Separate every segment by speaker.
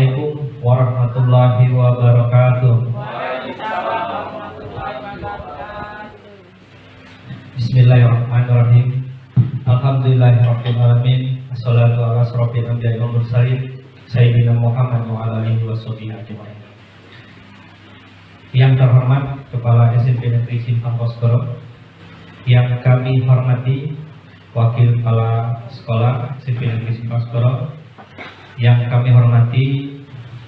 Speaker 1: Assalamualaikum warahmatullahi wabarakatuh. Bismillahirrahmanirrahim. Alhamdulillahirabbil alamin. Assalatu ala asrofil anbiya'i wal mursalin sayyidina Muhammad wa ala alihi washabihi ajmain. Yang terhormat Kepala SMP Negeri Simpang Poskoro, yang kami hormati Wakil Kepala Sekolah SMP Negeri Simpang Poskoro, yang kami hormati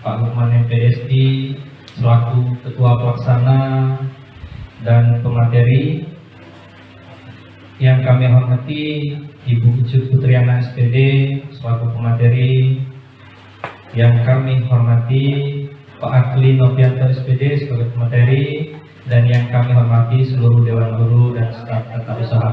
Speaker 1: Pak Lukman MPSI selaku Ketua Pelaksana dan pemateri, yang kami hormati Ibu Ucut Putriana SPD selaku pemateri, yang kami hormati Pak Akli Novianto SPD sebagai pemateri, dan yang kami hormati seluruh Dewan Guru dan staf tata usaha.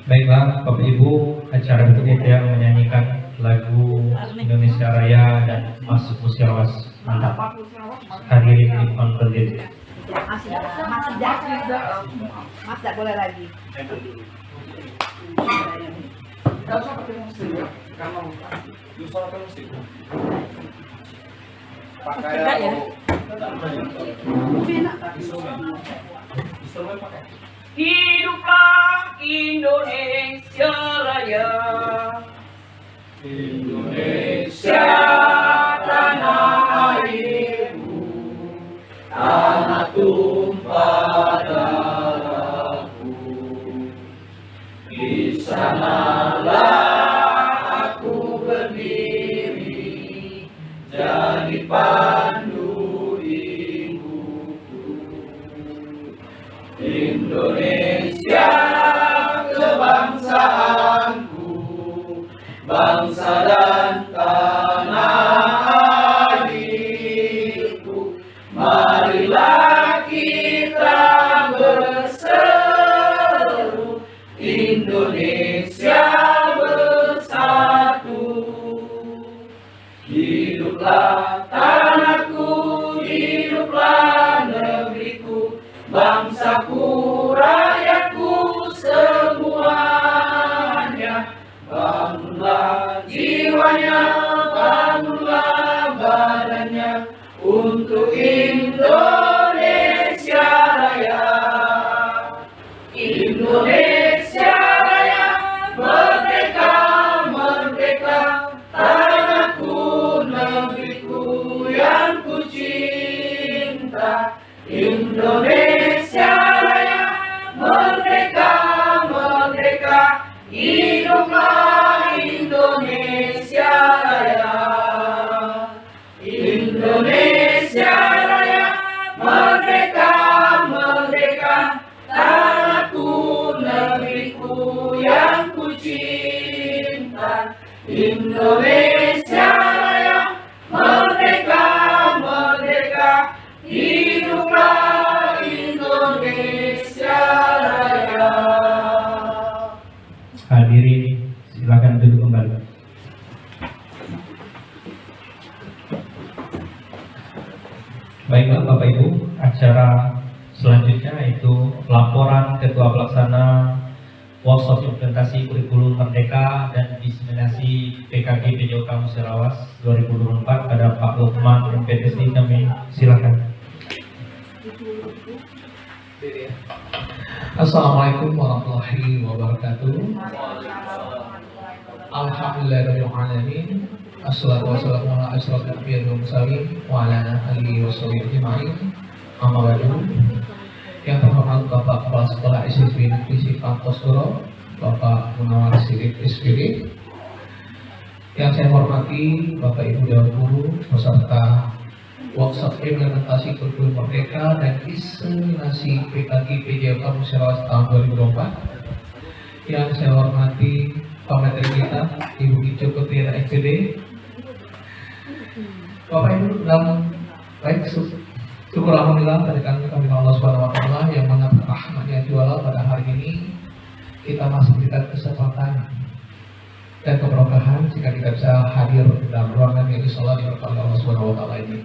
Speaker 1: Baiklah Bapak Ibu, acara berikutnya yang menyanyikan lagu Indonesia Raya dan Mas Musyawas. Mantap. Hadirin Ikhwan berdiri.
Speaker 2: Mas tidak boleh lagi.
Speaker 3: Hiduplah Indonesia Raya, Indonesia tanah airku, tanah tumpah darahku. Di sanalah aku berdiri, jadi pandu ibuku. Indonesia kebangsaanku, bangsa dan tanah airku. Marilah kita berseru, Indonesia bersatu. Hiduplah tanahku, hiduplah negeriku, bangsaku, rakyatku semuanya. Bangunlah jiwanya, bangunlah badannya, untuk Indonesia Raya. Indonesia Raya, merdeka, merdeka, tanahku, negeriku yang ku cinta. Indonesia Raya, merdeka, merdeka, hiduplah Indonesia Raya. Indonesia Raya, merdeka, merdeka, tanahku, negeriku yang ku cinta. Indonesia Raya, merdeka, merdeka, hiduplah Indonesia Raya.
Speaker 1: Hadirin silakan duduk kembali. Baiklah Bapak Ibu, acara selanjutnya yaitu laporan Ketua Pelaksana Workshop Implementasi Kurikulum Merdeka dan Diseminasi PKG PJOK Musyawas 2024 pada Pak Lukman MPSI. Kami silakan.
Speaker 4: Assalamualaikum warahmatullahi wabarakatuh. Alhamdulillahirabbil alamin. Assalatu wassalamu ala asyrofil anbiya'i wal mursalin wa ala alihi washabihi ajmain. Amma ba'du. Yang terhormat Bapak Kepala Sekolah SMP Negeri Simpang Poskoro, Bapak Munawar Sidik SPD. Yang saya hormati Bapak Ibu Dewan Guru beserta Workshop Implementasi Kurikulum Merdeka dan Diseminasi PKG PJOK Musyawas tahun 2024. Yang saya hormati pemateri kita Ibu Ucut Putriana SPD. Bapak Ibu dalam baik, syukur alhamdulillah dari kami Allah Subhanahu wa taala yang mana rahmatnya juala pada hari ini kita masih diberikan kesempatan dan keberkahan jika kita bisa hadir dalam ruangan yang insyaallah diberkahi Allah Subhanahu wa taala ini.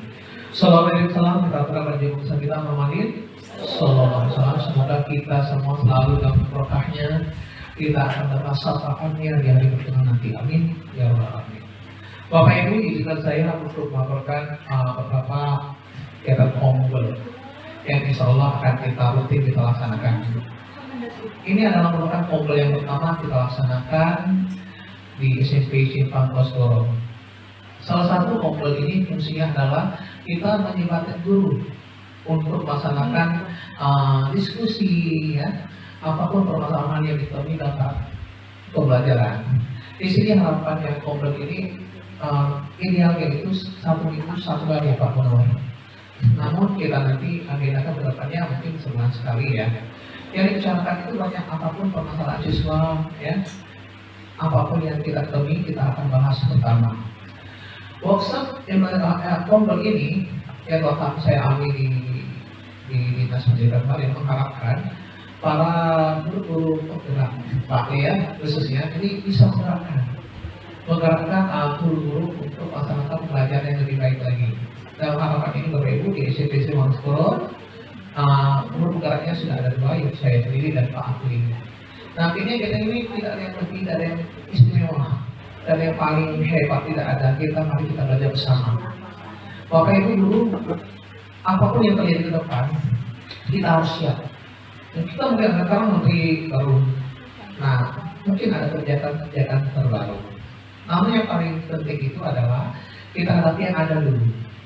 Speaker 4: Sallallahu alaihi wasallam, kita akan bisa kita Muhammadin sallallahu alaihi wasallam. Semoga kita semua selalu dalam berkahnya, kita akan dapat syafaatnya di hari pertemuan nanti. Amin ya rabbal alamin. Bapak Ibu, izinkan saya untuk melaporkan beberapa kegiatan Ombel yang insya Allah akan rutin kita laksanakan. Ini adalah merupakan Ombel yang pertama kita laksanakan di SMP Simpang Kosgoro. Salah satu Ombel ini fungsinya adalah kita menyempatkan guru untuk melaksanakan diskusi, ya, apapun permasalahan yang ditemui dalam pembelajaran. Di sini harapan yang Ombel ini idealnya itu 1 minggu 1 kali ya Pak Munawar. Namun kita nanti agendakan kedepannya mungkin sebulan sekali ya. Yang dibicarakan itu banyak, apapun permasalahan siswa, ya, apapun yang kita temui kita akan bahas pertama. Workshop yang Ombel ini yang waktu saya ambil di Dinas Pendidikan Bali mengharapkan para guru-guru penggerak Pak ya khususnya ini bisa menggerakkan guru-guru untuk melaksanakan pelajaran yang lebih baik lagi. Dalam harapan ini Bapak Ibu di SMP Simpang Kosgoro, guru penggeraknya sudah ada 2, yaitu saya sendiri dan Pak Akli. Nah akhirnya kita ini tidak ada yang lebih, tidak ada yang istimewa, tidak ada yang paling hebat, tidak ada. Mari kita belajar bersama. Bapak Ibu dulu, apapun yang terjadi ke depan, kita harus siap. Dan kita mungkin sekarang menteri baru, nah mungkin ada kebijakan terbaru. Namun yang paling penting itu adalah kita hadapi yang ada dulu.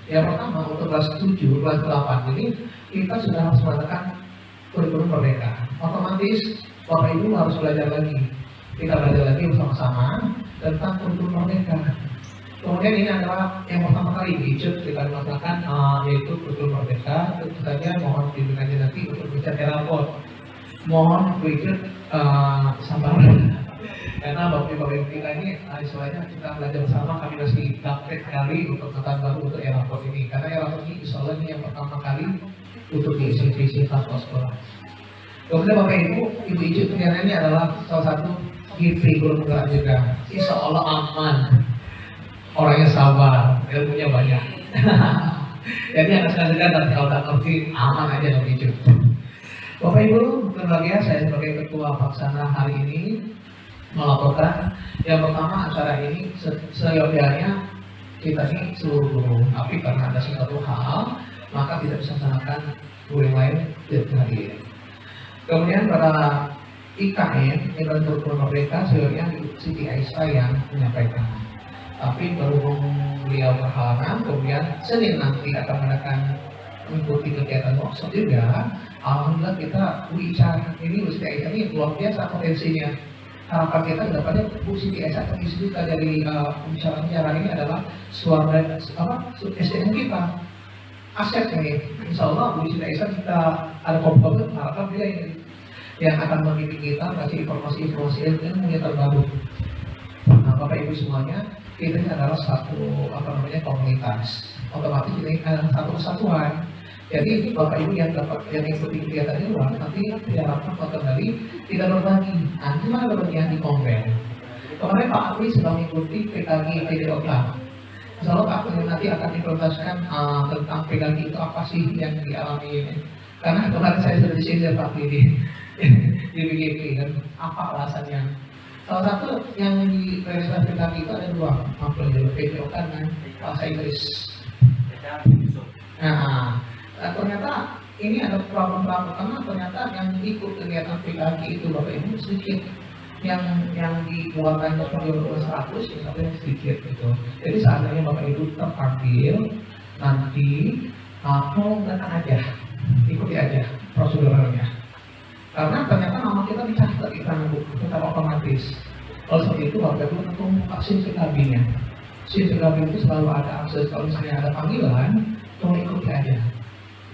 Speaker 4: Yang pertama untuk kelas 7, kelas 8 ini kita sudah harus menggunakan kurikulum merdeka. Otomatis Bapak Ibu harus belajar lagi. Kita belajar lagi bersama-sama tentang kurikulum merdeka. Kemudian ini adalah yang pertama kali di IJUT kita melaksanakan yaitu kurikulum merdeka. Tentu saja mohon bimbingannya nanti untuk bicara rapor. Mohon IJUT sabar. Karena Bapak-Ibu kita ini istilahnya kita belajar bersama, kami masih update kali untuk tahun baru untuk rapor ini. Karena rapor ini insya Allah ini yang pertama kali untuk di SMP Simpang Kosgoro. Kemudian Bapak Ibu, Ibu IJUT ternyata ini adalah salah satu gizi guru penggerak juga. Insya Allah aman. Orangnya sabar, ilmunya banyak. Jadi anak sekalian nanti kalau tak ngerti aman aja dong IJUT. Bapak Ibu, berbahagia saya sebagai ketua pelaksana hari ini melaporkan yang pertama acara ini seyogyanya kita ini seluruh guru, tapi karena ada suatu hal maka tidak bisa melaksanakan guru yang lain tidak hadir. Kemudian pada IKN yang kurikulum merdeka seyogyanya Siti Aisyah yang menyampaikan. Tapi berhubung beliau berhalangan, kemudian Senin nanti akan mengikuti kegiatan workshop juga. Alhamdulillah kita bicara ini Bu Siti Aisyah ini luar biasa potensinya. Harapan kita kedepannya Bu Siti Aisyah kita dari pembicaraan ini adalah suara SDM kita, aset ini. Insya Allah Bu Siti Aisyah kita ada komponen harapan dia ini yang akan membimbing kita kasih informasi-informasi ilmu yang terbaru. Nah Bapak Ibu semuanya, kita ini adalah satu komunitas. Otomatis ini adalah satu kesatuan. Jadi ini Bapak Ibu yang dapat yang ikuti kegiatan di luar, nanti diharapkan kembali tidak berbagi. Nah, gimana berbagian di konven? Kemarin Pak Akli sudah mengikuti PKG PDOK. Insya Allah Pak Akli nanti akan diprioritaskan tentang PKG itu apa sih yang dialami ini. Karena kemarin saya sudah disini Pak Akli di BGP kan, apa alasannya? Salah satu yang di prioritas PKG itu ada 2, maupun PDOK dan bahasa Inggris. Nah, ternyata ini ada problem karena ternyata yang ikut kegiatan PKG itu Bapak Ibu sedikit, yang dikeluarkan dari 100 yang sedikit gitu. Jadi seandainya Bapak Ibu terpanggil nanti tolong datang aja, ikuti aja prosedurnya. Karena ternyata nama kita dicatat di tangan Bu, tetap otomatis. Kalau seperti itu Bapak Ibu tentu membuka SIM PKB-nya. SIM PKB itu selalu ada akses, kalau misalnya ada panggilan, tolong ikuti aja.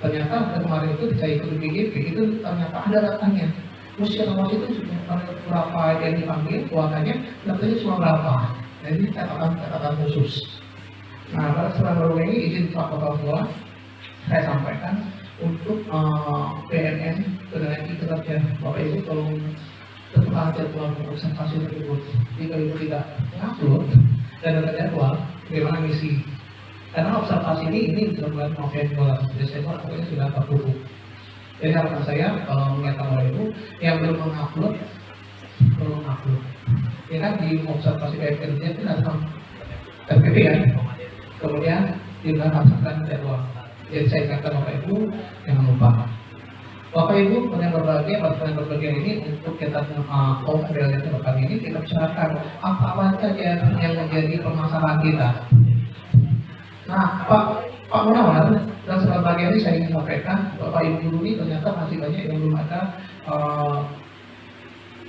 Speaker 4: Ternyata kemarin itu saya ikut BGP itu ternyata ada datanya. Usia nomor itu berapa yang dipanggil, kuotanya, datanya cuma berapa. Jadi catatan khusus. Nah, pada setelah baru ini izin Pak Kepala Sekolah, saya sampaikan untuk PNN PNN kerja Bapak Ibu tolong tetap jadwal observasi tersebut. Jika itu tidak upload dan ada jadwal, bagaimana misi? Karena observasi ini sudah bulan November, Desember, pokoknya sudah tertutup. Jadi harapan saya kalau mengingatkan Bapak Ibu yang belum mengupload, belum upload. Ya kan di observasi PNN itu ada PPP kan. Kemudian juga melaksanakan jadwal. Jadi saya katakan Bapak Ibu jangan lupa. Bapak Ibu yang berbahagia, yang berbahagia ini untuk kita konkret Bapak ini kita bicarakan apa saja yang menjadi permasalahan kita. Nah, Pak Munawar dan sebagai ini saya ingin sampaikan Bapak Ibu guru ini ternyata masih banyak yang belum ada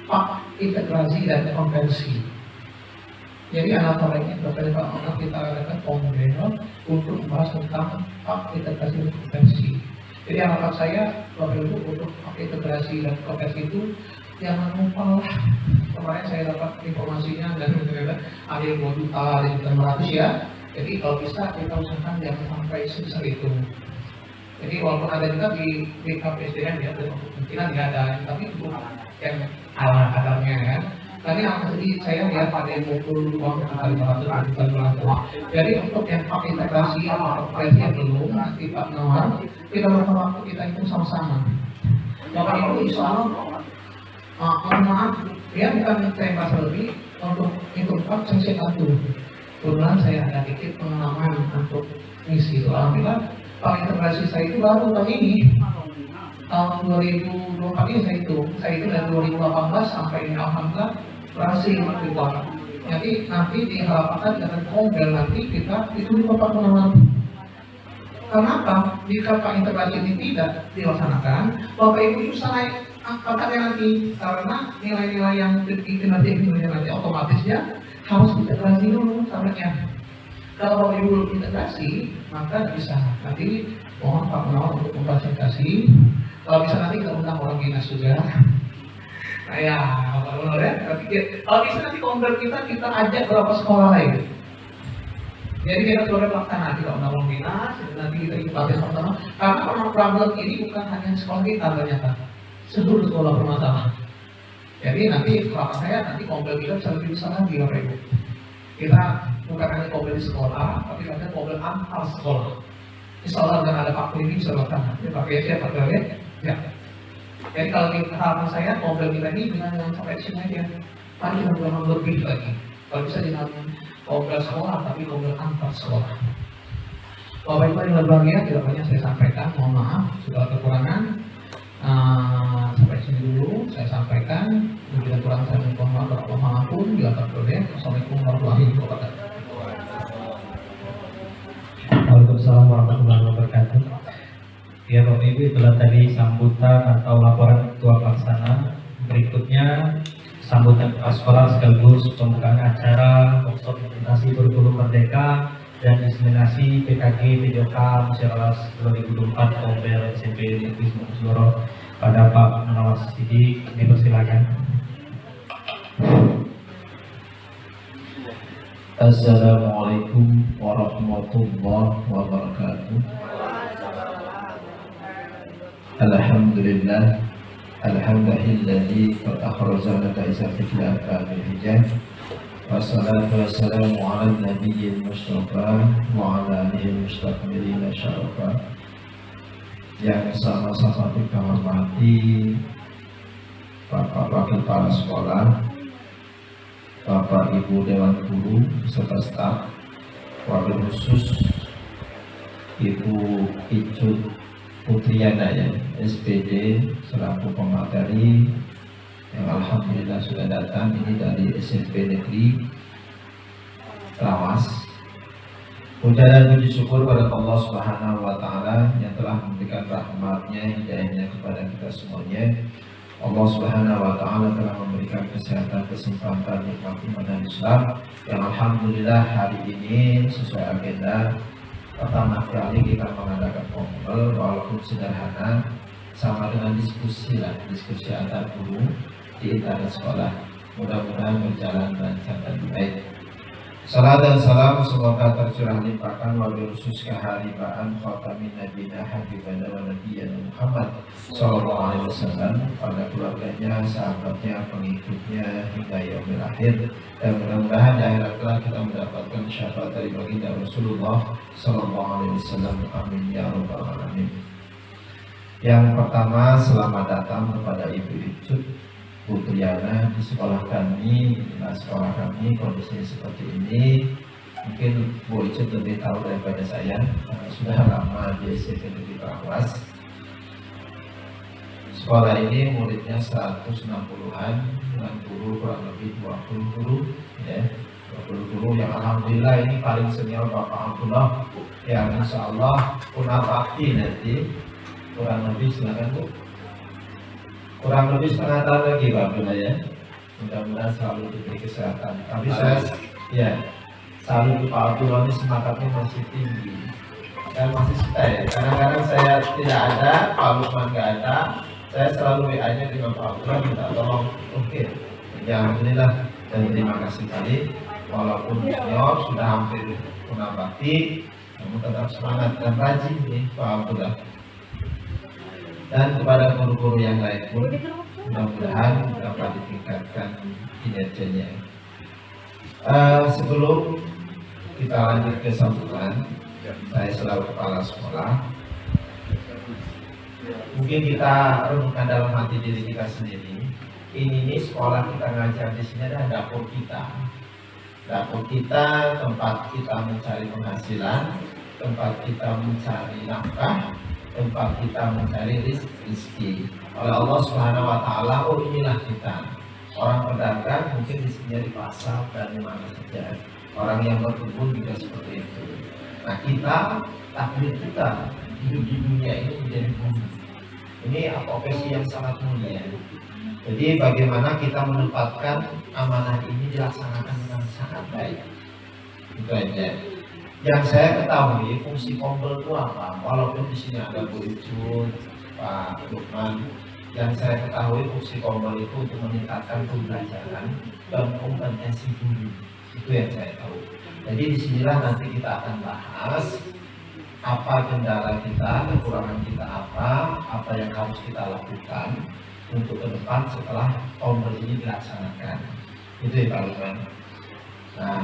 Speaker 4: pak integrasi dan konversi. Jadi antaranya Bapak Ibu kita adakan kongres untuk membahas tentang pak integrasi dan konversi. Jadi harapan saya Bapak Ibu untuk pak integrasi dan konversi itu jangan lupa lah. Kemarin saya dapat informasinya dan ternyata ada yang 2 juta, ada yang 500 ya. Jadi kalau bisa kita usahakan jangan sampai sebesar itu. Jadi walaupun ada juga di BKPSDM ya, dan kemungkinan tidak ada, tapi untuk yang ala kadarnya ya. Tadi jadi saya lihat ada yang ngumpul uang sekitar 500 juta dolar. Jadi untuk yang pakai integrasi atau konversi yang belum, nanti Pak Nawar, kita beberapa waktu kita itu sama-sama. Bapak Ibu insya Allah, mohon maaf, ya bukan saya bahas lebih untuk itu Pak saya bantu. Kebetulan saya ada dikit pengalaman untuk misi. Alhamdulillah, Pak integrasi saya itu baru tahun ini. Tahun 2024 ini saya itu dari 2018 sampai ini alhamdulillah berhasil kita. Jadi nanti diharapkan dengan kongres nanti kita itu Bapak Munawar. Kenapa? Jika Pak integrasi ini tidak dilaksanakan, Bapak Ibu susah naik angkatannya nanti karena nilai-nilai yang nanti otomatisnya harus integrasi dulu caranya. Kalau Bapak Ibu belum integrasi, maka bisa. Nanti mohon Pak Munawar untuk memfasilitasi. Kalau bisa nanti kita undang orang dinas juga. Nah ya, Pak Munawar ya. Kalau bisa nanti kongres kita ajak berapa sekolah lain. Jadi kita sudah pelaksana, kita undang orang dinas, nanti kita ikuti sama-sama. Karena problem ini bukan hanya sekolah kita ternyata, seluruh sekolah bermasalah. Jadi nanti harapan saya nanti kongres kita bisa lebih besar lagi Bapak Ibu. Kita bukan hanya kongres di sekolah, tapi ada kongres antar sekolah. Insya Allah dengan ada Pak ini bisa laksana. Ya Pak ya, Pak ya. Ya. Jadi kalau harapan saya kongres kita ini dengan yang sampai sini aja. Paling jangan lebih lagi. Kalau bisa jangan kongres sekolah, tapi kongres antar sekolah. Bapak Ibu yang berbahagia, tidak banyak saya sampaikan. Mohon maaf, segala kekurangan. Sampai sini dulu saya sampaikan. Bila kurang saya mohon maaf berapapun dilakukan oleh. Assalamualaikum warahmatullahi wabarakatuh.
Speaker 1: Waalaikumsalam warahmatullahi wabarakatuh. Ya Bapak Ibu, itulah tadi sambutan atau laporan Ketua Pelaksana. Berikutnya sambutan kepala sekolah sekaligus pembukaan acara workshop implementasi kurikulum merdeka dan inseminasi PKG PJOK Musyawarah 2024 Kombel SMP Negeri Semarang pada Pak Munawar Sidik. Dipersilakan.
Speaker 2: Assalamualaikum warahmatullahi wabarakatuh. Alhamdulillah, alhamdulilladzi qad akhrajana kaisa fikra kamil hijab. Wassalatu wassalamu ala nabiyyil mustafa wa ala alihi mustaqbilina syarafa. Yang sama-sama kita hormati Bapak Wakil Kepala Sekolah, Bapak Ibu Dewan Guru beserta staf, wabil khusus Ibu Icut Putriana ya, SPD selaku pemateri yang alhamdulillah sudah datang ini dari SMP Negeri Lawas. Puja dan puji syukur pada Allah Subhanahu wa Ta'ala yang telah memberikan rahmatnya, hidayahnya kepada kita semuanya. Allah Subhanahu wa Ta'ala telah memberikan kesehatan, kesempatan, nikmat iman dan Islam yang alhamdulillah hari ini sesuai agenda pertama kali kita mengadakan ngobrol walaupun sederhana sama dengan diskusi antar guru di internet sekolah. Mudah-mudahan berjalan lancar dan baik. Salam dan salam semoga tercurah limpahkan wabil khusus keharibaan khatamin nabiyina habibana wa nabiyyina Muhammad sallallahu alaihi wasallam pada keluarganya, sahabatnya, pengikutnya hingga yaumil akhir, dan mudah-mudahan di akhirat kelak kita mendapatkan syafaat dari baginda Rasulullah sallallahu alaihi wasallam. Amin ya rabbal alamin. Yang pertama, selamat datang kepada Ibu Icut Putriana di sekolah kami. Nah, sekolah kami kondisinya seperti ini. Mungkin Bu Icet lebih tahu daripada saya, sudah lama di SMP Negeri Parawas. Sekolah ini muridnya 160-an, dengan guru kurang lebih 20 guru, ya, 20 guru yang alhamdulillah ini paling senior Bapak Abdullah, yang insya Allah punah bakti nanti kurang lebih, silakan Bu, kurang lebih setengah tahun lagi Pak Abdullah ya. Mudah-mudahan selalu diberi kesehatan. Tapi saya ya selalu Pak Abdullah ini semangatnya masih tinggi. Saya masih stay. Kadang-kadang saya tidak ada, Pak Lukman nggak ada, saya selalu WA-nya dengan Pak Abdullah minta tolong. Oke, ya alhamdulillah dan terima kasih kali. Walaupun senior sudah hampir punah bakti, namun tetap semangat dan rajin nih Pak Abdullah. Dan kepada guru-guru yang lain pun mudah-mudahan dapat ditingkatkan kinerjanya. Sebelum kita lanjut ke sambutan, saya selalu kepala sekolah. Mungkin kita renungkan dalam hati diri kita sendiri. Ini sekolah kita ngajar di sini adalah dapur kita. Dapur kita, tempat kita mencari penghasilan, tempat kita mencari nafkah, tempat kita mencari rezeki. Oleh Allah Subhanahu Wa Taala, oh inilah kita. Orang pedagang mungkin di sini di pasar dan di mana saja. Orang yang berkebun juga seperti itu. Nah kita, takdir kita hidup di dunia ini menjadi guru. Ini profesi yang sangat mulia. Jadi bagaimana kita menempatkan amanah ini dilaksanakan dengan sangat baik. Itu aja. Yang saya ketahui fungsi Kombel itu apa? Walaupun di sini ada Bu Icun, Pak Lukman, yang saya ketahui fungsi Kombel itu untuk meningkatkan pembelajaran dan kompetensi guru. Itu yang saya tahu. Jadi disinilah nanti kita akan bahas apa kendala kita, kekurangan kita apa yang harus kita lakukan untuk ke depan setelah Kombel ini dilaksanakan. Itu ya Pak Lukman. Nah,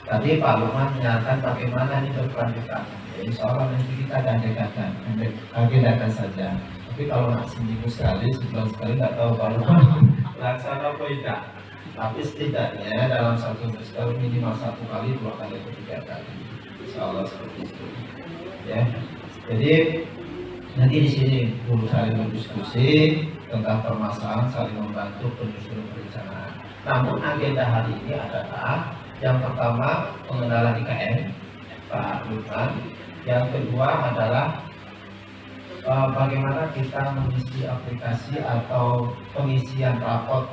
Speaker 2: tadi Pak Lukman menyatakan bagaimana ini berkelanjutan. Insya Allah nanti kita agendakan saja. Tapi kalau nggak seminggu sekali, sebulan sekali nggak tahu Pak Lukman laksana apa tidak. Tapi setidaknya dalam satu semester minimal 1 kali, 2 kali, atau 3 kali. Insya Allah seperti itu. Ya. Jadi nanti di sini guru saling berdiskusi tentang permasalahan, saling membantu penyusunan perencanaan. Namun agenda hari ini adalah yang pertama pengenalan IKN Pak Lukman, yang kedua adalah bagaimana kita mengisi aplikasi atau pengisian rapot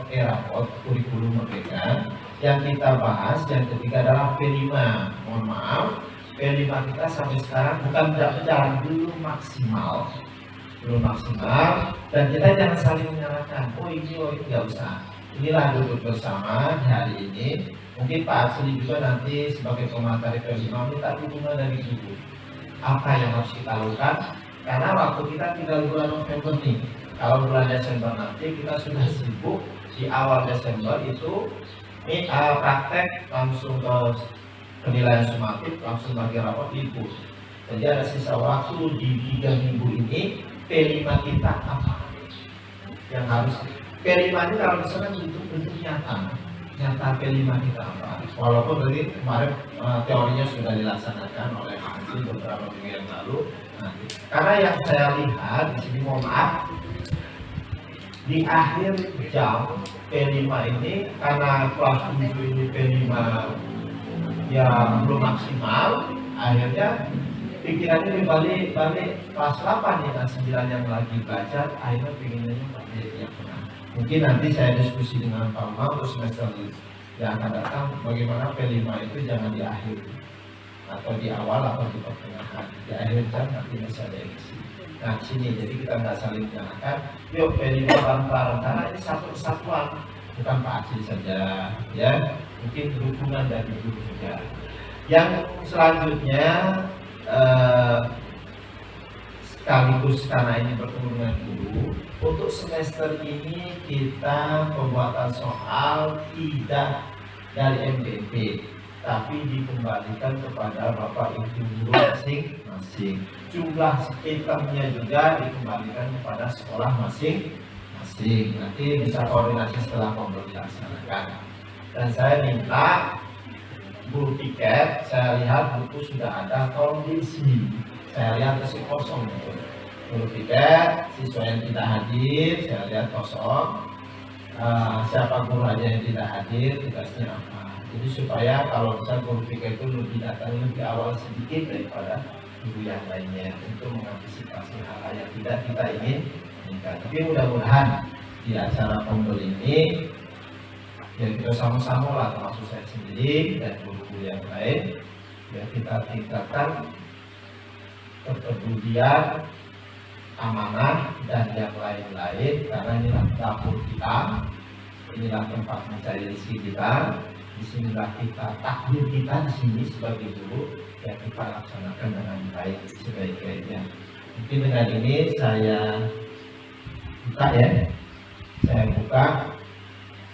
Speaker 2: kurikulum merdeka. Yang kita bahas yang ketiga adalah P5. Mohon maaf, P5 kita sampai sekarang bukan tidak berjalan, belum maksimal, dan kita jangan saling menyalahkan. Oh ini nggak usah. Inilah duduk bersama di hari ini. Mungkin Pak Asli juga nanti sebagai pemateri P5 minta dukungan dari Ibu. Apa yang harus kita lakukan? Karena waktu kita tinggal bulan November nih. Kalau bulan Desember nanti kita sudah sibuk. Di awal Desember itu praktek langsung ke penilaian sumatif, langsung bagi raport Ibu. Jadi ada sisa waktu di 3 minggu ini. P5 kita apa yang harus? P5 ini kalau misalkan bentuk nyata P5 kita apa? Walaupun tadi kemarin teorinya sudah dilaksanakan oleh Pak Haji beberapa minggu yang lalu. Karena yang saya lihat di sini, mohon maaf, di akhir jam P5 ini karena kelas 7 ini P5 ya belum maksimal, akhirnya pikirannya balik kelas 8 ya, 9 yang lagi belajar, akhirnya pengennya yang pernah. Mungkin nanti saya diskusi dengan Pak Umar untuk semester yang akan datang, bagaimana P5 itu jangan di akhir atau di awal atau di pertengahan, di akhir jam nanti bisa ada isi. Nah sini jadi kita nggak saling menyalahkan. Yuk P5 bareng-bareng, karena ini satu kesatuan, bukan Pak Acil saja, ya mungkin dukungan dari guru juga. Yang selanjutnya sekaligus karena ini bertemu dengan guru, untuk semester ini kita pembuatan soal tidak dari MDP, tapi dikembalikan kepada Bapak Ibu guru masing-masing. Jumlah itemnya juga dikembalikan kepada sekolah masing-masing. Nanti bisa koordinasi setelah Kombel dilaksanakan. Dan saya minta guru piket, saya lihat buku sudah ada, tolong diisi. Saya lihat masih kosong gitu. Guru piket, siswa yang tidak hadir, saya lihat kosong. Siapa guru aja yang tidak hadir, tugasnya apa. Jadi supaya kalau misalnya guru piket itu lebih datang lebih awal sedikit daripada guru yang lainnya untuk mengantisipasi hal-hal yang tidak kita ingin. Tapi mudah-mudahan di acara pembel ini ya kita sama-sama lah, termasuk saya sendiri dan guru-guru yang lain, ya kita tingkatkan kepedulian, amanah dan yang lain-lain, karena inilah dapur kita, inilah tempat mencari rezeki kita, disinilah kita takdir kita di sini sebagai guru, ya kita laksanakan dengan baik sebaik-baiknya. Mungkin dengan ini saya buka ya, saya buka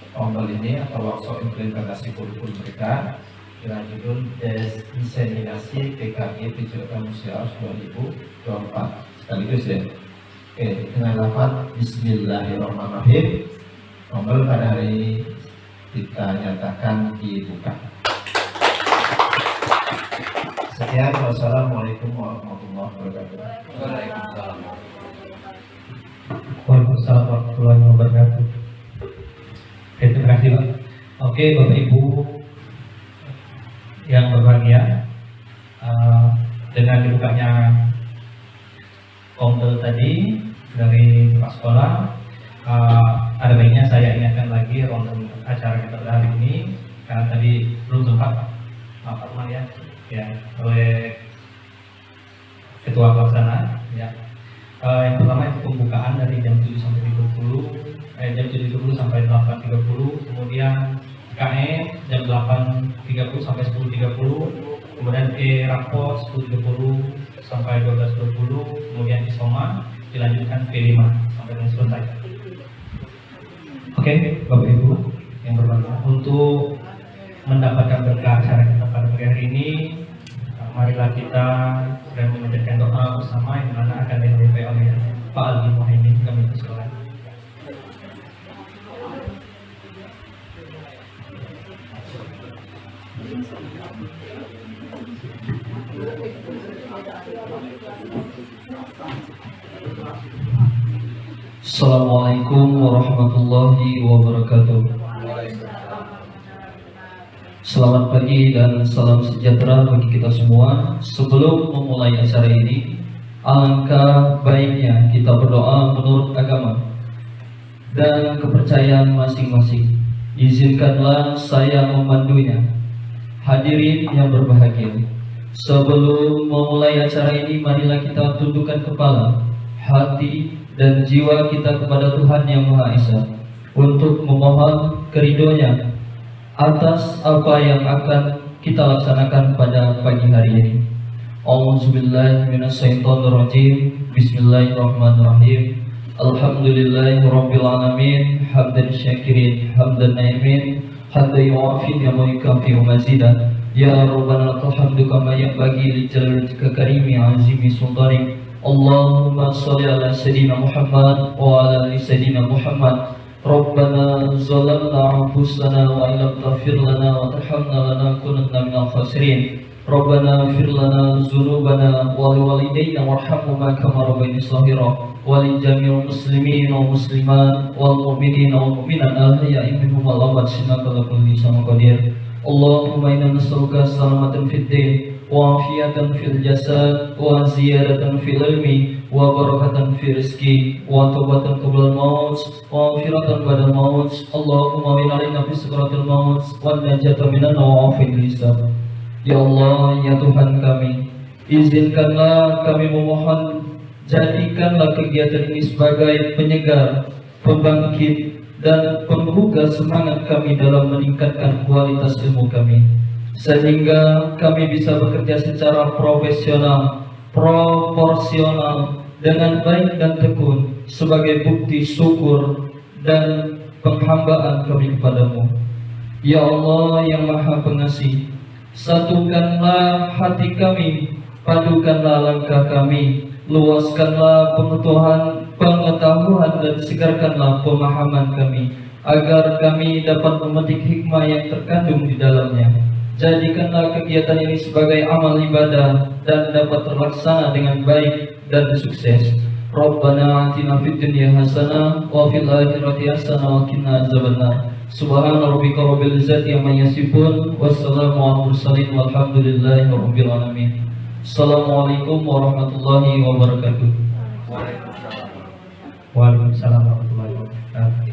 Speaker 2: pembel ini atau workshop implementasi kurikulum mereka dengan judul Diseminasi PKG Pijakan Musyawar 2024 sekaligus ya. Oke, dengan lafaz Bismillahirrahmanirrahim, pembel pada hari ini kita nyatakan dibuka. Sekian, wassalamualaikum warahmatullahi wabarakatuh.
Speaker 1: Waalaikumsalam warahmatullahi wabarakatuh. Terima kasih Pak. Oke, Bapak Ibu yang berbahagia, dengan dibukanya pembel tadi dari Pak Sekolah, ada baiknya saya ingatkan lagi ronde acara kita pada hari ini, karena tadi belum sempat Pak Arman ya oleh Ketua Pelaksana ya. Yang pertama itu pembukaan dari jam 7 sampai 30, jam 7.30 sampai 8.30, kemudian KE jam 8.30 sampai 10.30, kemudian Rapot 10.30 sampai 12.20, kemudian Isoma dilanjutkan P5 sampai selesai. Oke, Bapak Ibu yang berbahagia, untuk mendapatkan berkah acara kita pada pagi hari ini, marilah kita sedang mengerjakan doa bersama yang mana akan dipimpin oleh Pak Aldi Muhaimin, kami persilakan.
Speaker 5: Assalamualaikum warahmatullahi wabarakatuh. Selamat pagi dan salam sejahtera bagi kita semua. Sebelum memulai acara ini, alangkah baiknya kita berdoa menurut agama dan kepercayaan masing-masing. Izinkanlah saya memandunya. Hadirin yang berbahagia, sebelum memulai acara ini, marilah kita tundukkan kepala, hati, dan jiwa kita kepada Tuhan Yang Maha Esa untuk memohon keridho-Nya atas apa yang akan kita laksanakan pada pagi hari ini. A'udzubillahi minasyaitonirrajim. Bismillahirrahmanirrahim. Alhamdulillahirabbil alamin, hamdan syakirin, hamdan na'imin, hatta yu'afi wa yukafi mazidah. Ya Rabbana lakal hamdu kama yanbaghi li jalali karimi azimi sultanik. Allahumma shalli ala sayyidina Muhammad wa ala ali sayyidina Muhammad. Rabbana zalamna anfusana wa illam taghfir lana wa tarhamna lanakunanna minal khasirin. Rabbana ighfir lana dzunubana wa liwalidayna warhamhuma kama rabbayani shaghira wa li jami'il muslimin wal muslimat wal mu'minin wal mu'minat al-ahya'i minhum wal amwat innaka ala kulli syai'in qadir. Allahumma inna nas'aluka salamatan fid din wa afiyatan fil jasad wa ziyadatan fil ilmi wa barakatan fi rizki wa taubatan qabla al-maut wa firatan ba'da al-maut. Allahumma min alaina fi sakratil maut wa najata minan wa afil hisab. Ya Allah, ya Tuhan kami, izinkanlah kami memohon, jadikanlah kegiatan ini sebagai penyegar, pembangkit, dan pembuka semangat kami dalam meningkatkan kualitas ilmu kami, sehingga kami bisa bekerja secara profesional, proporsional, dengan baik dan tekun sebagai bukti syukur dan penghambaan kami kepadamu. Ya Allah yang Maha Pengasih, satukanlah hati kami, padukanlah langkah kami, luaskanlah pengetahuan dan segarkanlah pemahaman kami, agar kami dapat memetik hikmah yang terkandung di dalamnya. Jadikanlah kegiatan ini sebagai amal ibadah dan dapat terlaksana dengan baik dan sukses. Rabbana atina fid dunya hasanah wa fil akhirati hasanah wa qina adzabannar. Subhana rabbika rabbil izzati amma yasifun wassalamu alal mursalin walhamdulillahi rabbil alamin. Assalamualaikum warahmatullahi wabarakatuh.
Speaker 1: Waalaikumsalam warahmatullahi wabarakatuh.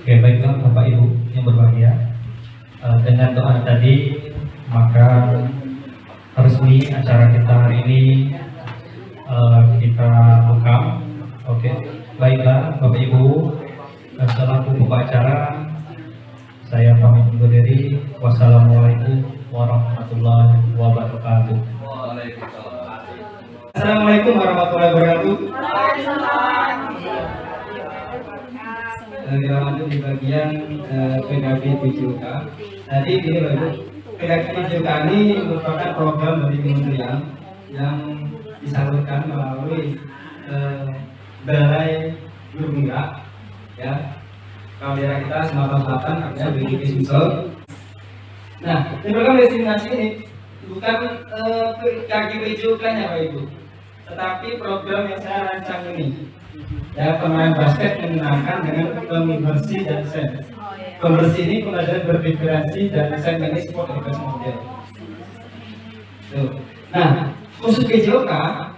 Speaker 1: Oke, baiklah Bapak Ibu yang berbahagia, dengan doa tadi maka resmi acara kita hari ini kita buka. Oke, baiklah Bapak Ibu, selaku pembuka acara saya pamit undur diri. Wassalamualaikum warahmatullahi wabarakatuh. Assalamualaikum warahmatullahi wabarakatuh. Kita lanjut di bagian PKB PJOK. Tadi gini Bapak, PKB PJOK ini merupakan program dari kementerian yang disalurkan melalui Balai Guru Gerak, ya, kalau daerah kita Sumatera Selatan, artinya BGP Sumsel. Nah, program destinasi ini bukan PKB PJOK-nya Pak Ibu, tetapi program yang saya rancang ini, ya, pemain basket menyenangkan dengan pembersih dan sen. Pembersih ini pembelajaran berdiferensi dan sen ini sport education model. Nah, khusus PJOK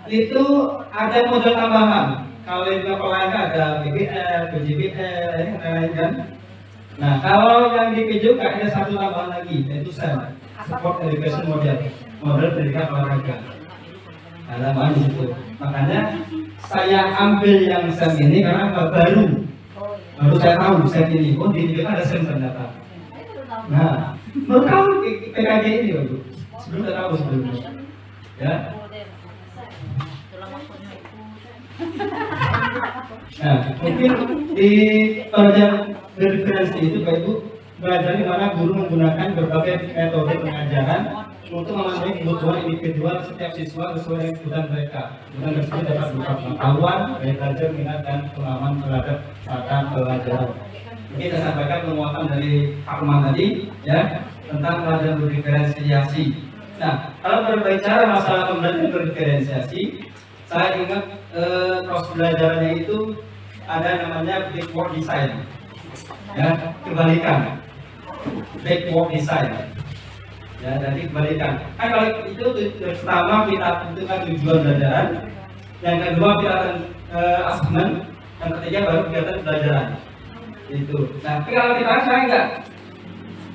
Speaker 1: itu ada modal tambahan. Kalau di lain ada BBL, BJBL, yang lain kan. Nah, kalau yang di PJOK ada satu tambahan lagi, yaitu sen, sport education model, model pendidikan olahraga. Ada tambahan di situ. Makanya saya ambil yang sen ini karena baru saya tahu sen ini. Oh, di PJOK ada sen ternyata. Nah, baru tahu PKG ini Bapak. Sebelum saya tahu sebelumnya. Ya. Nah, mungkin di pelajaran berdiferensi itu Pak Ibu belajar di mana guru menggunakan berbagai metode pengajaran untuk memenuhi kebutuhan individual setiap siswa sesuai dengan kebutuhan mereka. Kebutuhan tersebut dapat berupa pengetahuan, gaya belajar, minat dan pengalaman terhadap mata pelajaran. Ini saya sampaikan penguatan dari Pak Umar tadi, ya, tentang pelajaran berdiferensiasi. Nah, kalau berbicara masalah pembelajaran berdiferensiasi, saya ingat proses belajarannya itu ada namanya backward design, ya, kebalikan, backward design, ya, jadi kebalikan. Kan kalau itu pertama kita tentukan tujuan belajaran, yang kedua kita asesmen, yang ketiga baru kegiatan pelajaran. Itu. Nah, tapi kalau kita sekarang enggak,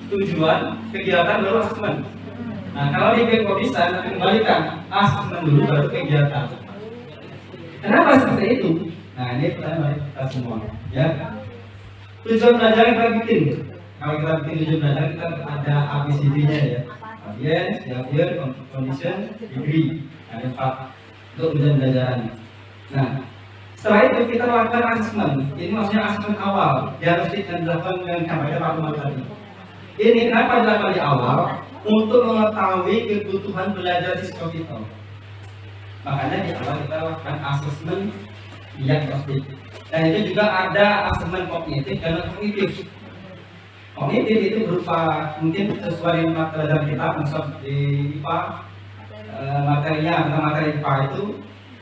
Speaker 1: tujuan, kegiatan baru asesmen. Nah, kalau di backward design kembalikan, asesmen dulu baru kegiatan. Kenapa seperti itu? Nah, ini pertanyaan kita semua, ya. Tujuan belajar yang kita bikin. Kalau kita bikin tujuan belajar, kita ada ABCD-nya, ya. Audience, behavior, condition, degree. Ada 4 untuk tujuan belajaran. Nah, setelah itu kita lakukan asesmen. Ini maksudnya asesmen awal. Diagnostik yang dilakukan dengan kampanye Pak Umar tadi. Ini kenapa dilakukan di awal? Untuk mengetahui kebutuhan belajar siswa kita. Makanya di awal kita lakukan asesmen diagnostik. Dan itu juga ada asesmen kognitif dan kognitif. Kognitif itu berupa mungkin sesuai dengan pelajaran kita, misalnya di IPA materinya tentang materi IPA itu,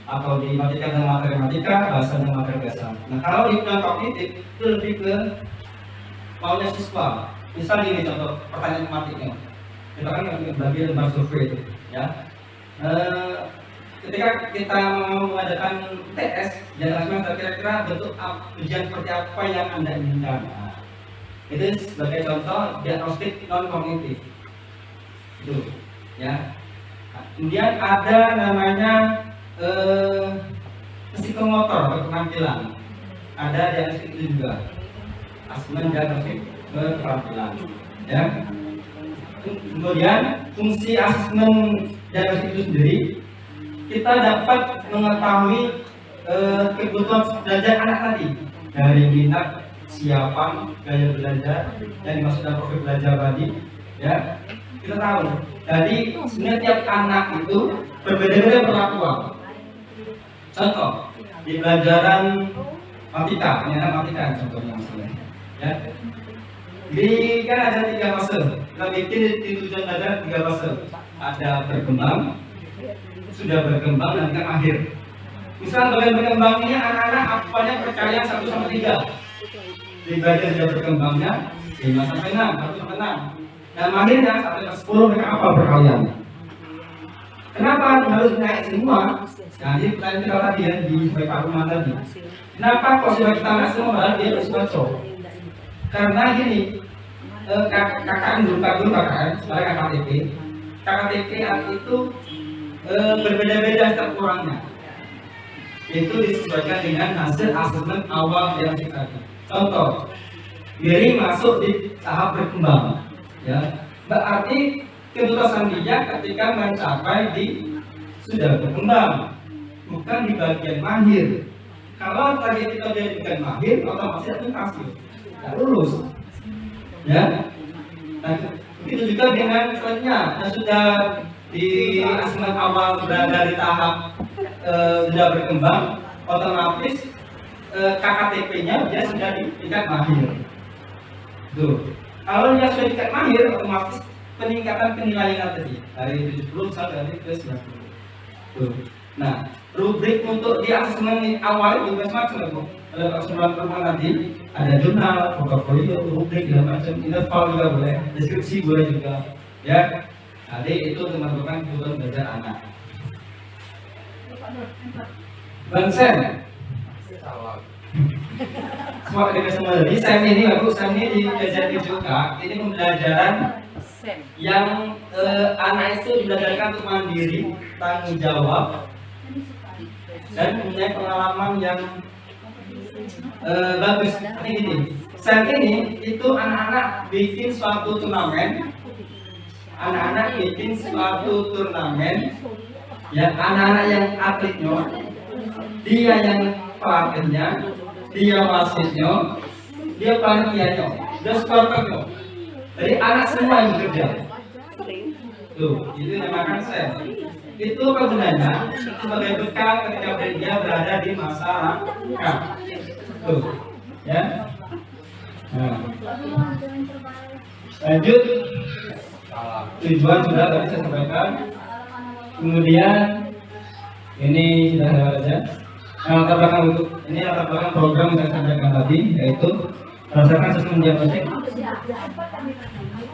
Speaker 1: atau di matematika tentang materi matematika, bahasa tentang materi bahasa. Nah, kalau di bidang kognitif itu lebih ke maunya siswa. Misalnya ini contoh pertanyaan matematiknya. Kita kan bagi lembar survei itu, ya. Ketika kita mau mengadakan TS, jangan semester kira-kira bentuk ujian seperti apa yang Anda inginkan. Nah, itu sebagai contoh diagnostik non kognitif. Itu, ya. Nah, kemudian ada namanya psikomotor atau keterampilan. Ada diagnostik itu juga. Asesmen diagnostik keterampilan, ya. Kemudian fungsi asesmen diagnostik itu sendiri, kita dapat mengetahui kebutuhan belajar anak tadi dari minat, siapan, gaya belajar yang dimaksud dalam profil belajar tadi, ya. Kita tahu. Jadi sebenarnya tiap anak itu berbeda-beda perlakuan. Contoh di pelajaran matematika, contohnya misalnya, ya.
Speaker 6: Kan ada 3 fase. Kita bikin di tujuan belajar 3 fase. Ada berkembang, sudah berkembang, dan kan akhir. Misal bagian berkembang ini anak-anak apanya percaya 1 sampai 3. Di bagian sudah berkembangnya 5 sampai 6, 1 sampai 6. Dan akhirnya sampai ke 10 mereka apa berkalian. Kenapa harus naik semua? Nah, ini pertanyaan kita tadi ya di Pak Rumah tadi. Kenapa kok sudah kita naik semua padahal dia harus masuk? Karena gini, KKN dulu KKN, sekarang KKTP. KKTP itu berbeda-beda setiap orangnya. Itu disesuaikan dengan hasil asesmen awal yang kita. Contoh, Giri masuk di tahap berkembang, ya. Berarti keputusan dia ketika mencapai di sudah berkembang, bukan di bagian mahir. Kalau tadi kita jadikan mahir, otomatis itu pasti tidak lulus, ya. Nah, begitu juga dengan selanjutnya yang sudah di asesmen awal berada di tahap sudah berkembang, otomatis KKTP-nya dia sudah di tingkat mahir. Tuh. Kalau dia sudah di tingkat mahir, otomatis peningkatan penilaian tadi dari 70 sampai ke 90. Tuh. Nah, rubrik untuk di asesmen awal itu macam-macam. Ada persoalan nanti ada jurnal, portofolio, rubrik dan macam, interval juga boleh, deskripsi boleh juga, ya. Jadi itu teman-teman kebutuhan belajar anak. Bansen. Semua kita semua jadi SEM ini bagus, SEM ini dipelajari juga. Ini pembelajaran yang anak itu dibelajarkan untuk mandiri, tanggung jawab, dan punya pengalaman yang bagus. Ini gini, SEM ini itu anak-anak bikin suatu turnamen. Anak-anak bikin suatu turnamen, ya, anak-anak yang atletnya, dia yang pelatihnya, dia wasitnya, dia panitianya, dia supporternya. Jadi anak semua yang bekerja. Tuh, itu dinamakan SEM. Itu gunanya sebagai bekal ketika dia berada di masyarakat. Tuh, ya. Nah. Lanjut. Tujuan sudah tadi saya sampaikan. Kemudian ini sudah lewat saja. Nah, latar belakang untuk ini latar belakang program yang saya sampaikan tadi, yaitu berdasarkan asesmen diagnostik.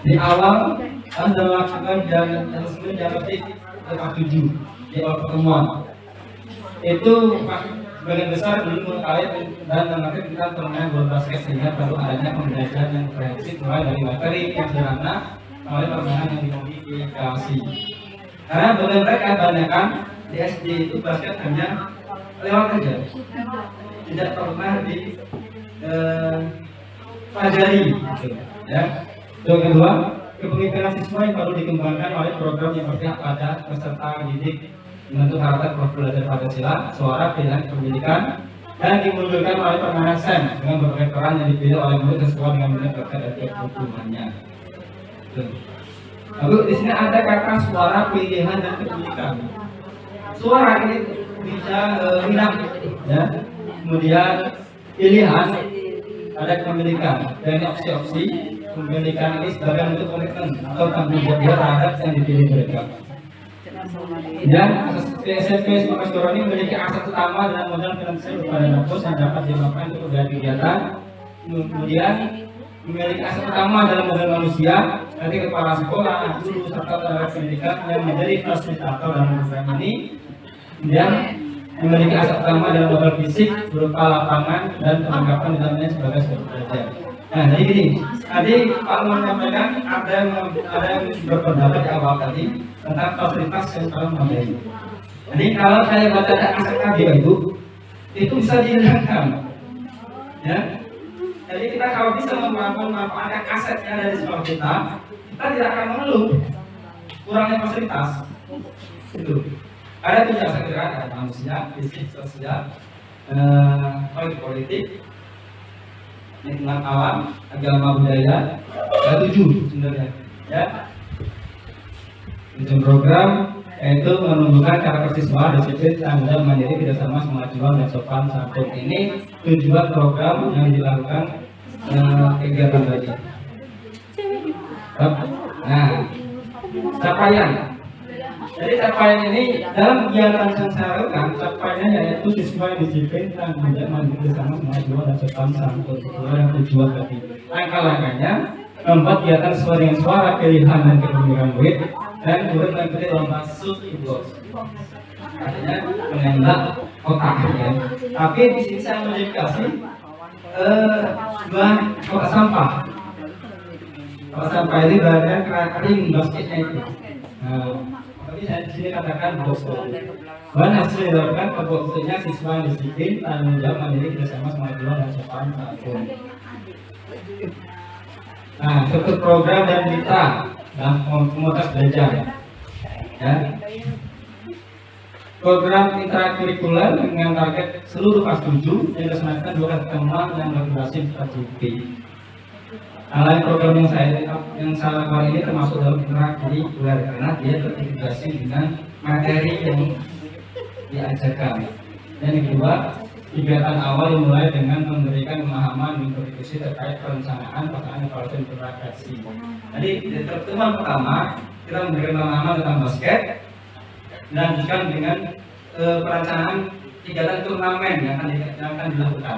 Speaker 6: Di awal Anda melakukan asesmen diagnostik tahap 7 di awal pertemuan. Itu sebagian besar belum mengetahui dan mengerti tentang permainan bola basket, sehingga perlu adanya pembelajaran yang komprehensif mulai dari materi yang sederhana sampai permainan yang dimodifikasi. Karena bagi mereka kebanyakan di SD itu basket hanya lewat aja, tidak pernah dipelajari, gitu, ya. Yang kedua, kepemimpinan siswa yang perlu dikembangkan oleh program yang berpihak pada peserta didik, membentuk karakter belajar Pancasila, suara pilihan pendidikan, dan dimunculkan oleh permainan SEM dengan berbagai peran yang dipilih oleh murid sesuai dengan minat bakat dan kebutuhannya. Lalu di sini ada kata suara pilihan dan pendidikan. Suara ini bisa minat, ya. Kemudian pilihan ada kepemilikan, dan opsi-opsi kepemilikan ini sebagai bentuk komitmen atau tanggung jawab terhadap yang dipilih mereka. Dan SMP Sekolah Skoro ini memiliki aset utama dan modal finansial berupa dana pos yang dapat dimanfaatkan untuk berbagai kegiatan. Kemudian memiliki aset utama dalam modal manusia, nanti kepala sekolah, guru, serta tenaga pendidikan yang menjadi fasilitator dalam program ini. Kemudian memiliki aset utama dalam modal fisik berupa lapangan dan perlengkapan di dalamnya sebagai sumber belajar. Nah, jadi gini, tadi Pak menyampaikan ada yang berpendapat di awal tadi tentang fasilitas yang sekarang memadai. Jadi kalau saya baca aset tadi itu bisa dihilangkan, ya. Jadi kita kalau bisa memanfaatkan aset yang ada di sekolah kita tidak akan mengeluh kurangnya fasilitas. Itu ada 7 aset gerak, ada manusia, fisik, sosial, politik, lingkungan alam, agama, budaya. Ada 7 sebenarnya, ya. Tujuan program yaitu menumbuhkan karakter siswa, disiplin, tanggung jawab, mandiri, kerjasama, semangat juang, dan sopan santun. Ini tujuan program yang dilakukan kegiatan tadi. Nah, capaian. Jadi capaian ini dalam kegiatan yang saya lakukan, capaiannya yaitu siswa disiplin dan tidak mandiri bersama semua dan sopan santun yang tujuan tadi. Langkah-langkahnya membuat kegiatan sesuai dengan suara pilihan dan kepemilikan murid dan murid mengikuti lomba subibos. Artinya menembak kotaknya. Tapi di sini saya modifikasi sebuah kotak sampah. Kotak sampah ini bagian kering basketnya itu. Nah, tapi saya di sini katakan bosku. Bahan hasil dilakukan keputusannya siswa yang disiplin, tanggung jawab mandiri bersama semangat jiwa dan sopan santun. Nah, struktur program dan mitra dalam komunitas belajar. Ya. Program intrakurikuler dengan target seluruh kelas 7 yang dilaksanakan 2 kali pertemuan yang berdurasi 4 JP. Nah, lain program yang saya lakukan ini termasuk dalam intrakurikuler karena dia terintegrasi dengan materi yang diajarkan. Dan yang kedua, kegiatan awal dimulai dengan memberikan pemahaman dan kontribusi terkait perencanaan, pelaksanaan, evaluasi, dan implementasi. Jadi di pertemuan pertama kita memberikan pemahaman tentang basket, dilanjutkan dengan perencanaan kegiatan turnamen yang akan dilakukan.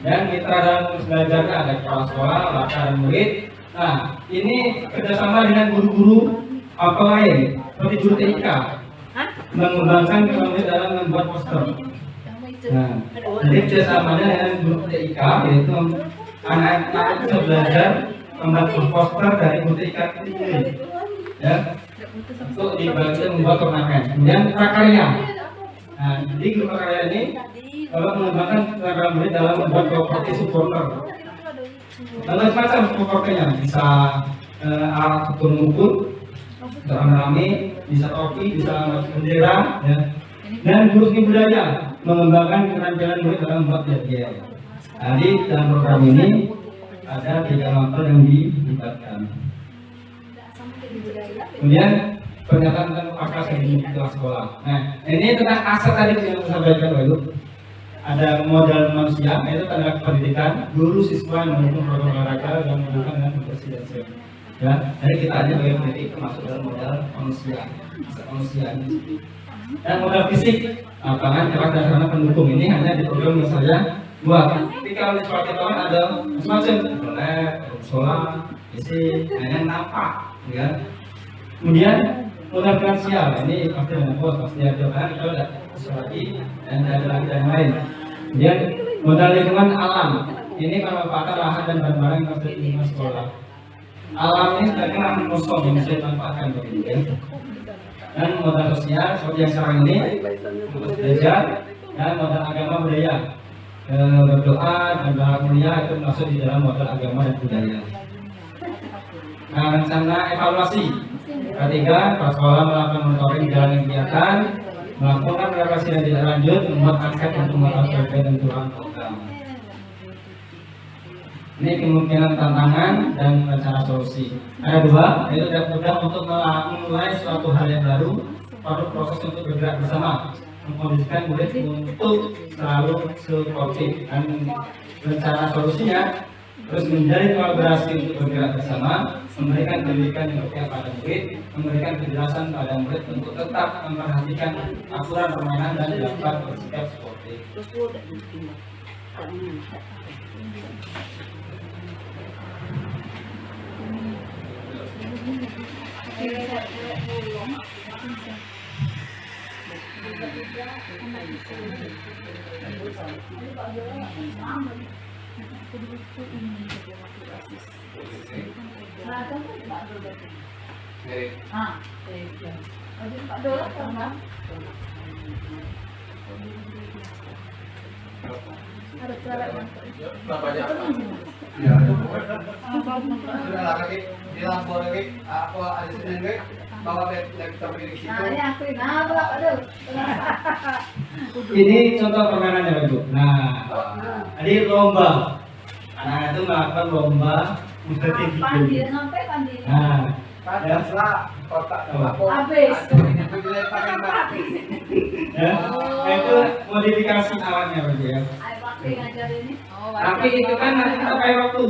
Speaker 6: Dan mitra dalam belajar ada kepala sekolah, latar dan murid. Nah, ini kerjasama dengan guru-guru apa lain seperti guru TIK mengembangkan kemampuan dalam membuat poster. Nah, jadi kerjasamanya dengan guru TIK yaitu anak-anak bisa belajar membuat poster dari guru TIK ini, ya, untuk dibagi membuat turnamen. Kemudian prakarya. Nah, jadi guru prakarya ini kalau mengembangkan tenaga murid dalam membuat properti supporter. Lalu macam supporternya bisa alat ukur-ukur, rame-rame, bisa topi, bisa bendera, ya. Dan guru seni budaya mengembangkan keterampilan murid dalam membuat jadwal. Jadi dalam program ini ada 3 mapel yang dilibatkan. Kemudian pernyataan tentang akar di kelas sekolah. Nah, ini tentang aset tadi yang saya sampaikan dulu. Ada modal manusia, yaitu tenaga pendidikan, guru, siswa yang mendukung program olahraga dan mendukung dengan bersih dan sehat. Ya, jadi kita aja sebagai pendidik termasuk dalam modal manusia, aset manusia ini. Dan modal fisik, lapangan, kelas dan sarana pendukung ini hanya di program yang saya buat. Tapi kalau di sekolah kita ada semacam lab, sekolah, isi, yang nampak, ya. Kemudian modal finansial, ini pasti ada bos, pasti ada kan, kalau ada lagi dan ada lagi dan lain. Kemudian modal lingkungan alam, ini pemanfaatan lahan dan barang-barang yang harus di sekolah. Alam ini sebagai lahan kosong yang bisa dimanfaatkan begitu. Dan modal sosial seperti yang sekarang ini, untuk belajar, dan modal agama budaya, berdoa dan bermulia itu masuk di dalam modal agama dan budaya. Nah, rencana evaluasi. Ketiga, kepala sekolah melakukan monitoring jalan kegiatan, melakukan evaluasi dan tidak lanjut, membuat angket untuk melakukan perbaikan dan perubahan program. Ini kemungkinan tantangan dan rencana solusi. Ada 2, yaitu tidak mudah untuk memulai suatu hal yang baru, perlu proses untuk bergerak bersama, mengkondisikan murid untuk selalu supportif, dan rencana solusinya terus menjadi kolaborasi untuk bergerak bersama, memberikan pendidikan yang berpihak pada murid, memberikan kejelasan pada murid untuk tetap memperhatikan aturan permainan dan dapat bersikap sportif. Ini contoh permainannya Ibu. Nah, jadi lomba. Anak-anak itu melakukan lomba mengikuti video. Nah, dan kotak habis. Ya, itu modifikasi alatnya Ibu ya. Tapi itu kan nanti kita pakai waktu.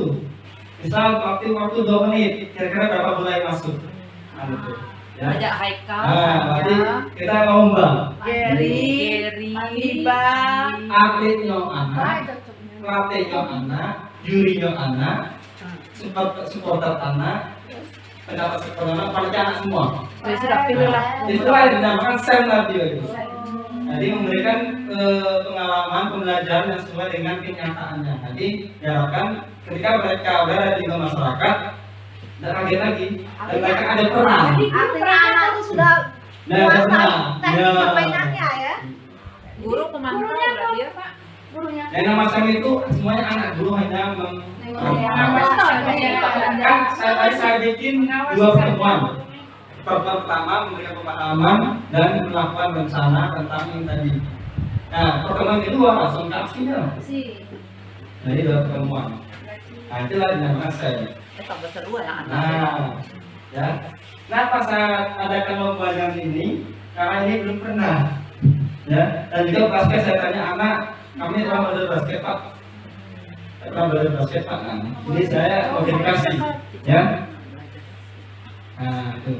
Speaker 6: Misal waktu 2 menit, kira-kira berapa bola yang masuk? Nah, gitu. Ya.
Speaker 3: Ajak Haikal,
Speaker 6: Nah, berarti kita lomba.
Speaker 3: Gary, Iba,
Speaker 6: Atletnya anak, pelatihnya anak, jurinya anak, supporter anak, pendapat supporter anak, panitia anak semua.
Speaker 3: sudah pilih lah.
Speaker 6: Itulah yang dinamakan SEM radio itu. Jadi memberikan pengalaman pembelajaran yang sesuai dengan kenyataannya. Jadi diharapkan ketika mereka berada di tengah masyarakat, tidak kaget lagi, dan mereka ada peran.
Speaker 7: Artinya anak itu sudah
Speaker 6: Ada peran.
Speaker 7: teknik
Speaker 6: Ya.
Speaker 7: permainannya ya.
Speaker 3: Guru pemantau berarti ya Pak.
Speaker 7: Gurunya.
Speaker 6: Yang nama SEM itu semuanya anak, guru hanya kan saya bikin 2 pertemuan. Pertemuan pertama memberikan pemahaman dan melakukan rencana tentang ini tadi. Nah, pertemuan kedua langsung ke aksinya. Jadi 2 pertemuan. Nah, itulah dinamakan SEM.
Speaker 3: Tambah seru anak-anak.
Speaker 6: Nah, ya. Kenapa saya adakan lomba yang ini? Karena ini belum pernah. Ya, dan juga basket saya tanya anak, kami pernah belajar basket Pak. Saya pernah belajar basket Pak. Nah, ini saya modifikasi, ya. Nah, itu.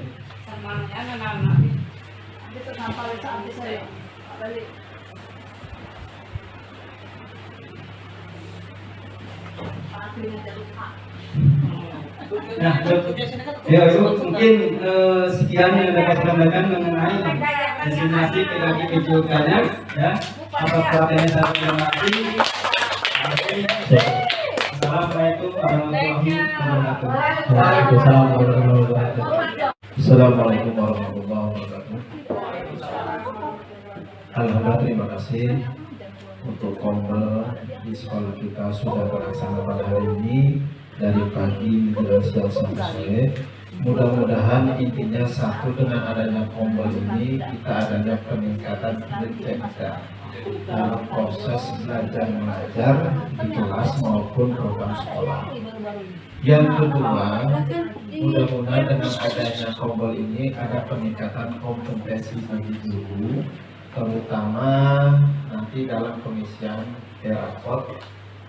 Speaker 6: Nah, ya itu mungkin sekian yang dapat saya sampaikan mengenai destinasi PKK Pejoganya, ya. Atas perhatiannya saya terima kasih. Assalamualaikum warahmatullahi wabarakatuh.
Speaker 2: Waalaikumsalam warahmatullahi wabarakatuh. Assalamualaikum warahmatullahi wabarakatuh. Alhamdulillah, terima kasih untuk kompel di sekolah kita sudah terlaksana pada hari ini dari pagi menjelang siang sampai sore. Mudah-mudahan intinya satu, dengan adanya kompel ini kita adanya peningkatan kinerja kita dalam proses belajar mengajar di kelas maupun program sekolah. Yang kedua, mudah-mudahan dengan adanya kompel ini ada peningkatan kompetensi bagi guru, terutama nanti dalam pengisian raport.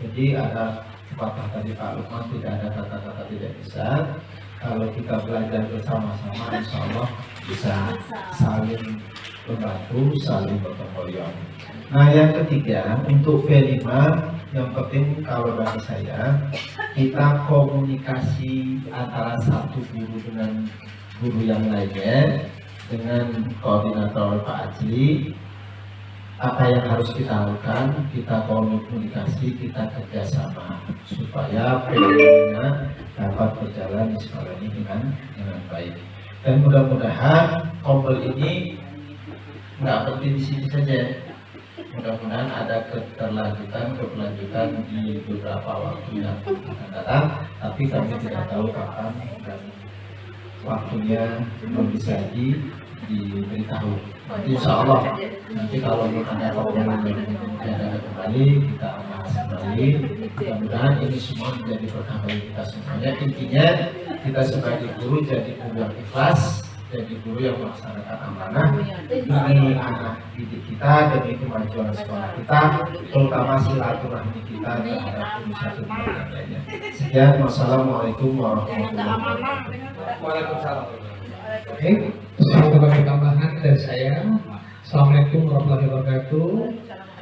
Speaker 2: Jadi ada patah tadi Pak Lukman, tidak ada kata-kata tidak bisa. Kalau kita belajar bersama-sama, insya Allah bisa saling membantu, saling bertemu royong. Nah, yang ketiga, untuk V5 yang penting kalau bagi saya, kita komunikasi antara satu guru dengan guru yang lainnya, dengan koordinator Pak Ajli. Apa yang harus kita lakukan, kita komunikasi, kita kerjasama supaya PLN-nya dapat berjalan di sekolah ini dengan baik. Dan mudah-mudahan kompel ini nggak berhenti di sini saja. Mudah-mudahan ada keberlanjutan di beberapa waktu yang akan datang, tapi kami tidak tahu kapan dan waktunya belum bisa diberitahu. Insya Allah nanti kalau ada perkembangan yang kembali kita bahas kembali. Mudah-mudahan ini semua menjadi berkah bagi kita semuanya. Intinya kita sebagai guru jadi guru yang ikhlas, jadi guru yang melaksanakan amanah demi anak didik kita, demi kemajuan sekolah kita, terutama silaturahmi kita terhadap inisiatif yang lainnya. Sekian, wassalamualaikum warahmatullahi wabarakatuh.
Speaker 6: Waalaikumsalam.
Speaker 4: Oke, satu lagi tambahan dari saya. Assalamualaikum warahmatullahi wabarakatuh.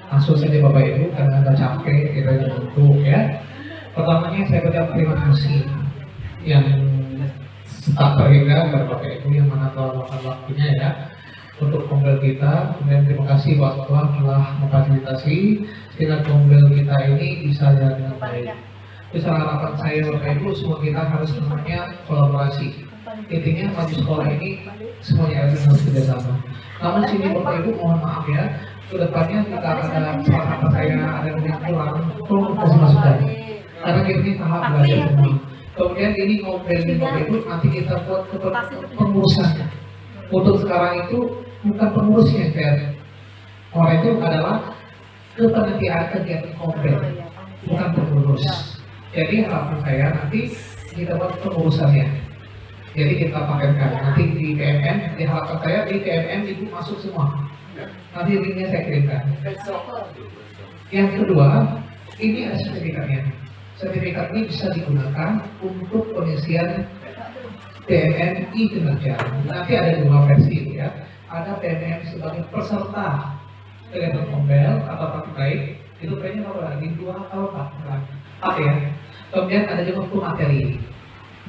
Speaker 4: Langsung saja Bapak Ibu, karena Anda capek, kita untuk ya. Pertamanya saya ucap terima kasih yang tak terhingga kepada Bapak Ibu yang mana telah meluangkan waktunya ya untuk kompel kita. Kemudian terima kasih Pak Ketua telah memfasilitasi sehingga kompel kita ini bisa jalan dengan baik. Terus harapan saya Bapak Ibu, semua kita harus namanya kolaborasi. Intinya maju sekolah ini semuanya harus kerjasama. Namun sini Bapak Ibu mohon maaf ya, kedepannya kita ada salah saya ada yang kurang, tolong kasih masukan. Karena ini tahap belajar semua. Kemudian ini kompel di Bapak Ibu nanti kita buat pengurusannya. Untuk sekarang itu bukan pengurusnya kayak orang itu adalah kepanitiaan kegiatan kompel, bukan pengurus. Jadi harapan saya nanti kita buat pengurusannya. Jadi kita paketkan nanti di KMN, diharapkan saya di KMN itu masuk semua. Nanti linknya saya kirimkan. Yang kedua, ini ada sertifikatnya. sertifikat ini bisa digunakan untuk pengisian PNI kinerja. Nanti ada dua versi ya. Ada PNM sebagai peserta kegiatan Kombel atau praktik baik, itu kayaknya kalau lagi 2 atau 4 ya. Kemudian ada juga hukum materi.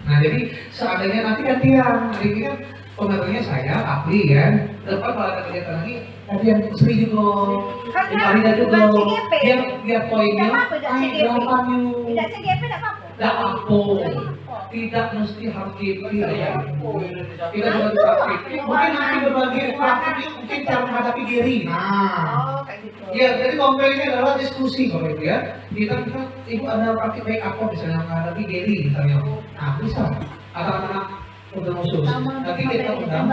Speaker 4: Nah jadi seandainya nanti gantian, hari ini kan pematerinya saya ahli ya. Depan kalau ada kegiatan lagi, tadi yang Sri juga, Arina juga, dia poinnya, gampang yuk.
Speaker 7: Tidak CGP tidak apa-apa.
Speaker 4: Tidak apa, tidak mesti harus gitu ya. Tidak harus praktik. Mungkin nanti berbagi praktik mungkin cara menghadapi diri. Nah,
Speaker 7: Oh, kayak gitu.
Speaker 4: ya jadi Kombel ini adalah diskusi kalau itu ya. Kita ibu ada praktik baik apa misalnya menghadapi diri misalnya. Nah bisa. Anak-anak udah khusus. Nanti kita undang,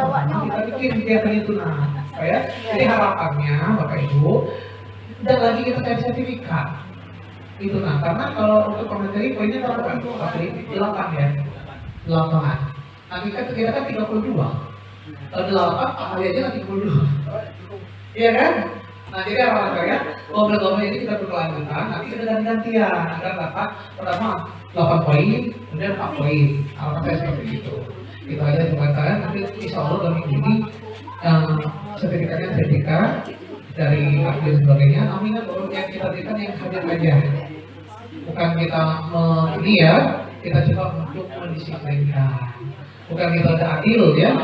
Speaker 4: kita bikin kegiatan itu nah, ya. Jadi harapannya Bapak Ibu, dan lagi kita cari sertifikat. Itu nah, karena kalau untuk komentari poinnya berapa itu? Tapi 8 ya, 8-an. Nanti kan kita kan 32. Kalau 8 ahli aja kan 32. Iya kan? Nah jadi harapan saya, ngobrol-ngobrol ini kita berkelanjutan, nanti kita ganti-gantian agar dapat pertama 8 poin, kemudian 4 poin. Harapan saya seperti itu. Itu aja bukan kalian, nanti insya Allah dalam minggu ini sertifikatnya sertifikat dari ahli dan sebagainya. Amin bahwa yang kita berikan yang hadir aja, bukan kita ini ya, kita coba untuk mendisiplinkan, bukan kita ada adil ya,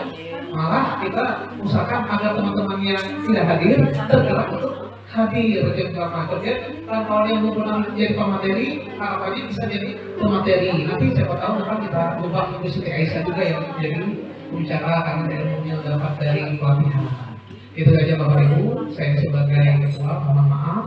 Speaker 4: malah kita usahakan agar teman-teman yang tidak hadir tergerak untuk hadir jam kemudian kalau yang belum jadi pemateri harapannya bisa jadi pemateri. Nanti siapa tahu nanti kita ubah Ibu Siti Aisyah juga yang menjadi pembicara karena dari yang dapat dari pelatihan. Itu saja Bapak Ibu, saya sebagai ketua mohon maaf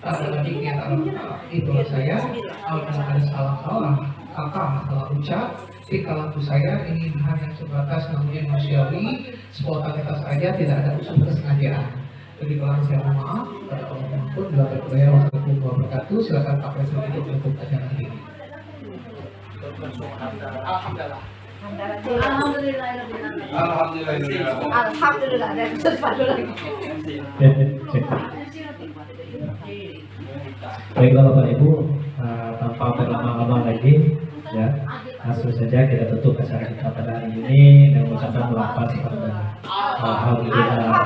Speaker 4: ada lagi kenyataan itu saya kalau ada salah-salah kata salah ucap di kalangan saya ini hanya sebatas namanya manusiawi spontanitas saja, tidak ada unsur kesengajaan. Jadi kalau saya mohon maaf pada Allah pun bila terpercaya wassalamualaikum warahmatullahi wabarakatuh. Silakan Pak Presiden untuk menutup acara hari ini. Alhamdulillah.
Speaker 7: Alhamdulillah. Dan sesuatu lagi.
Speaker 1: Baiklah Bapak Ibu, tanpa berlama-lama lagi, ya, langsung saja kita tutup acara kita pada hari ini dengan mengucapkan lafaz pada Alhamdulillah.